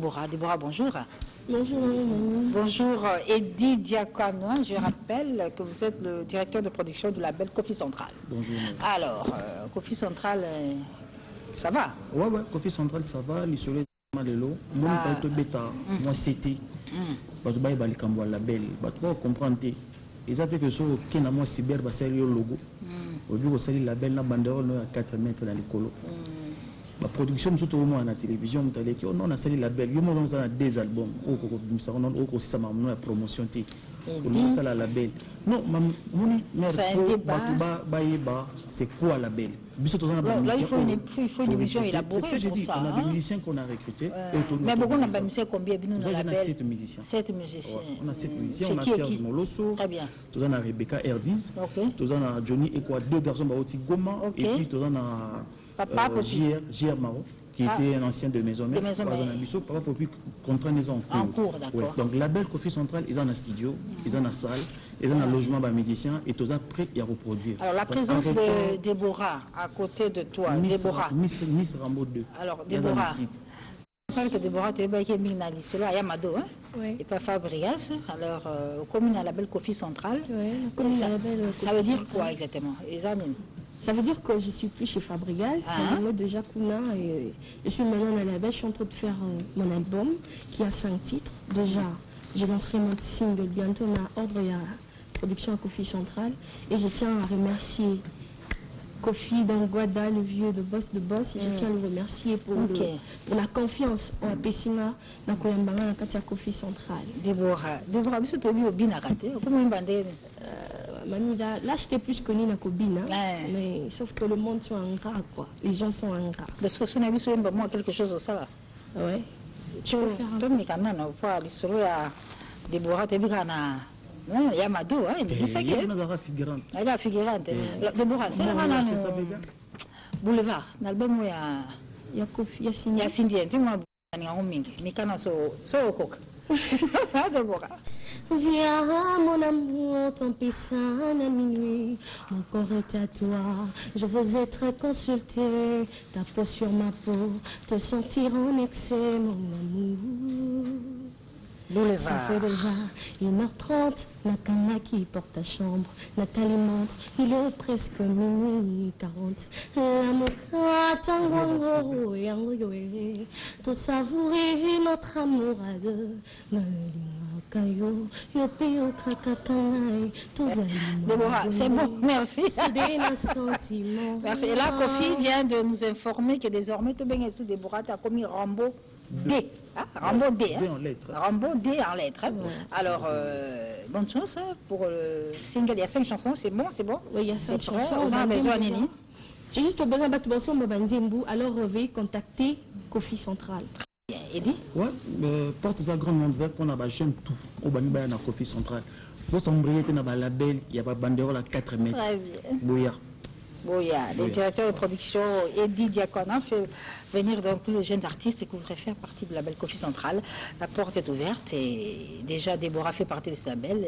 Déborah. Déborah, bonjour. Bonjour. Bonjour, Eddy Diakono. Je rappelle que vous êtes le directeur de production du label Kofi Central. Bonjour. Alors, Kofi Central, ça va? Ouais, Kofi Central, ça va. L'isolé Malelo. Moi, je bêta. Moi, c'était. Parce que je vais le label. Je vais comprendre. Et ça fait que ce qui est moi cyber, c'est le logo. Au lieu de le label, la banderole à 4 mètres dans les colos. La production, surtout à la télévision, on a salé la belle. On a des albums. On a la promotion. On a la label. Non, c'est quoi la belle? Là, il faut une émission élaborée pour ça. On a des musiciens qu'on a recrutés. Mais beaucoup on a des musiciens combien? On a 7 musiciens. 7 musiciens. On a 7 musiciens. On a Serge Molosso. Très bien. On a Rebecca Herdiz. On a Johnny et quoi, 2 garçons Baoti Goma. Et puis on a J.R. Maro, qui était un ancien de Maison Mère. Papa Popi contraint les en cours. D'accord. Donc, la belle Kofi Central, ils ont un studio, ils ont une salle, ils ont un logement de musiciens et tous prêts à reproduire. Alors, la présence de Déborah à côté de toi, Déborah. Miss Rambo 2. Alors, Déborah. Je parle que Déborah, tu es bien Minali, c'est là, Yamado, et pas Fabrigas. Alors, comme on a la belle Kofi Central, ça veut dire quoi exactement? Ça veut dire que je ne suis plus chez Fabregas, déjà Kuna, et je suis maintenant à la belle. Je suis en train de faire mon album qui a 5 titres. Déjà, j'ai lancé mon single bientôt, on a ordre et à production à Kofi Central. Et je tiens à remercier Kofi Dangwada, le vieux de Boss. Et je tiens à le remercier pour la confiance en Pessina, dans Koyambanga, dans Katia Kofi Central. Déborah, vous êtes au bien raté. Comment vous bandez? Là, j'étais plus connue dans Kobina, mais sauf que le monde sont ingrats, quoi. Les gens sont ingrats. De ce que vous avez vu, moi, quelque chose de ça. Ouais. Tu peux faire un peu. Mais quand on voit l'histoire à Déborah, tu as vu qu'il y a Yamado, il dit ça. Il y a la figurante. Déborah, c'est là, Boulevard. L'album où il y a Cindy. Tu vois, il y a Mingi. Il y a Sokok. Déborah. Viens, mon amour, ton piscine à minuit. Mon corps est à toi. Je veux être consulté. Ta peau sur ma peau. Te sentir en excès, mon amour. Boulevard. Ça fait déjà 1h30. Nakana qui porte ta chambre. Nathalie montre. Il est presque minuit 40. L'amour tango et tout savourer notre amour à deux. Déborah, c'est bon, merci. Merci. Et là, Kofi vient de nous informer que désormais, tout bien sous Déborah, tu as commis Rambo D. Rambo D. Rambo D en lettres. Alors, bonne chance pour le single. Il y a 5 chansons, c'est bon, c'est bon? Oui, il y a 5 chansons. Vous avez besoin, Nini? J'ai juste besoin de alors veuillez contacter Kofi Central. Eddy? Ouais, porte sa grande monde vert pour avoir j'aime tout. Au Banibaya na Kofi Central. Pour s'embrayer dans la label, il y a pas banderole à 4 mètres. Très bien. Bouya. Le directeur de production Eddy Diakono fait venir donc tous les jeunes artistes qui voudraient faire partie de la label Kofi Central. La porte est ouverte et déjà Déborah fait partie de ce label.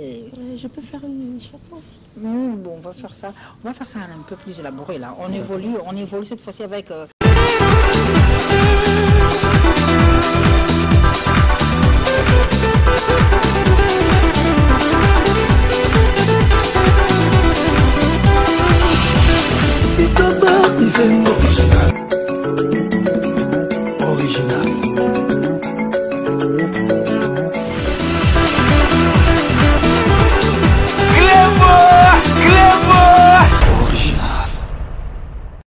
Je peux faire une chanson aussi. Bon, on va faire ça. On va faire ça un peu plus élaboré là. On évolue cette fois-ci avec